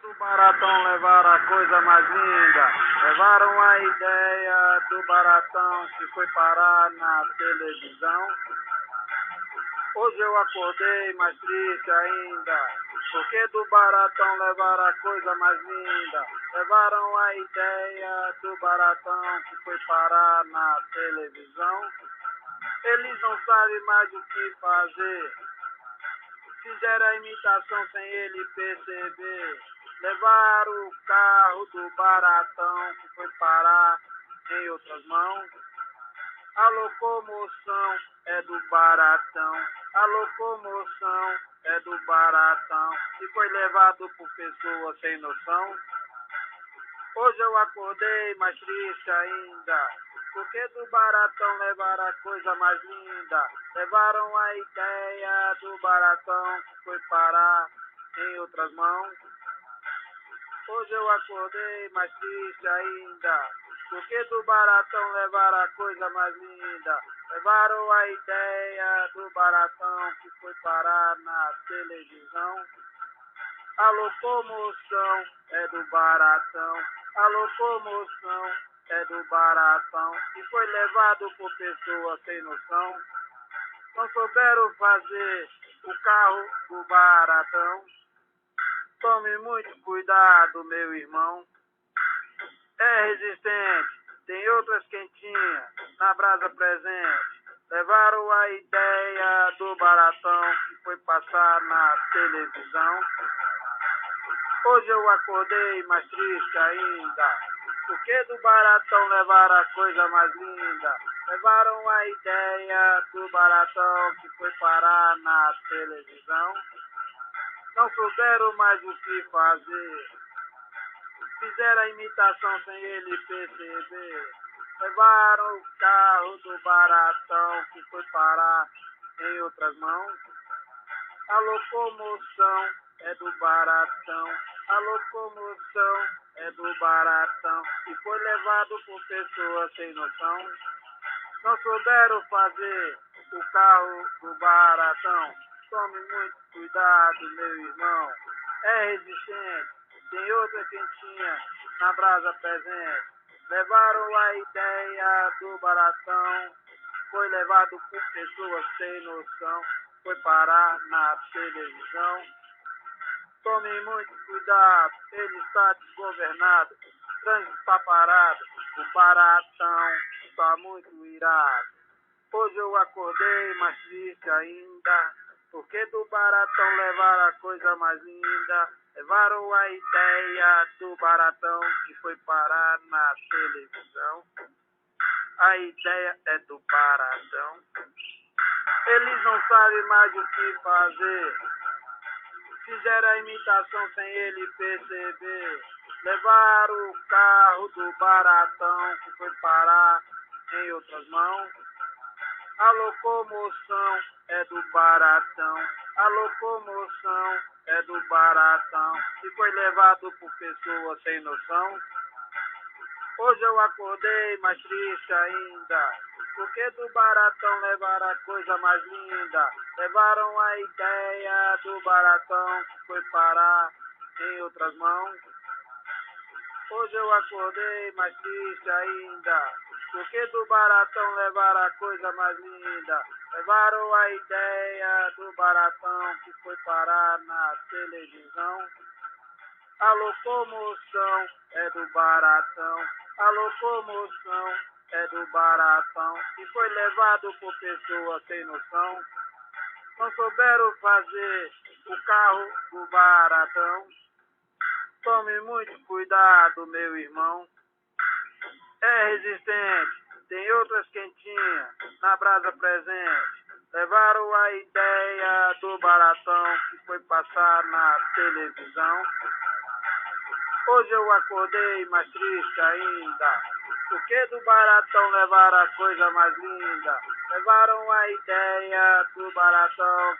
do Baratão levaram a coisa mais linda. Levaram a ideia do Baratão que foi parar na televisão. Hoje eu acordei mais triste ainda, porque do Baratão levaram a coisa mais linda. Levaram a ideia do Baratão que foi parar na televisão. Eles não sabem mais o que fazer, fizeram a imitação sem ele perceber. Levaram o carro do Baratão que foi parar em outras mãos. A locomoção é do Baratão, a locomoção é do Baratão, e foi levado por pessoas sem noção. Hoje eu acordei mais triste ainda, porque do Baratão levaram a coisa mais linda. Levaram a ideia do Baratão que foi parar em outras mãos. Hoje eu acordei mais triste ainda, porque do Baratão levaram a coisa mais linda. Levaram a ideia do Baratão que foi parar na televisão. A locomoção é do Baratão, a locomoção é do Baratão, e foi levado por pessoas sem noção. Não souberam fazer o carro do Baratão. Tome muito cuidado, meu irmão. É resistente, tem outras quentinhas na brasa presente. Levaram a ideia do Baratão que foi passar na televisão. Hoje eu acordei mais triste ainda, porque do Baratão levaram a coisa mais linda. Levaram a ideia do Baratão que foi parar na televisão. Não souberam mais o que fazer, fizeram a imitação sem ele perceber. Levaram o carro do Baratão que foi parar em outras mãos. A locomoção é do Baratão, a locomoção é do Baratão, e foi levado por pessoas sem noção. Não souberam fazer o carro do Baratão. Tome muito cuidado, meu irmão. É resistente, tem outra quentinha na brasa presente. Levaram a ideia do Baratão, foi levado por pessoas sem noção, foi parar na televisão. Tome muito cuidado, ele está desgovernado, o trânsito está parado, o Baratão está muito irado. Hoje eu acordei mais triste ainda, porque do Baratão levaram a coisa mais linda. Levaram a ideia do Baratão que foi parar na televisão. A ideia é do Baratão. Eles não sabem mais o que fazer, fizeram a imitação sem ele perceber. Levaram o carro do Baratão que foi parar em outras mãos. A locomoção é do Baratão, a locomoção é do Baratão, e foi levado por pessoas sem noção. Hoje eu acordei mais triste ainda, porque do Baratão levaram a coisa mais linda. Levaram a ideia do Baratão que foi parar em outras mãos. Hoje eu acordei mais triste ainda, porque do Baratão levaram a coisa mais linda. Levaram a ideia do Baratão que foi parar na televisão. A locomoção é do Baratão, a locomoção é do Baratão, e foi levado por pessoas sem noção. Não souberam fazer o carro do Baratão. Tome muito cuidado, meu irmão. É resistente, tem outras quentinhas na brasa presente. Levaram a ideia do Baratão que foi passar na televisão. Hoje eu acordei mais triste ainda, porque do Baratão levaram a coisa mais linda. Levaram a ideia do Baratão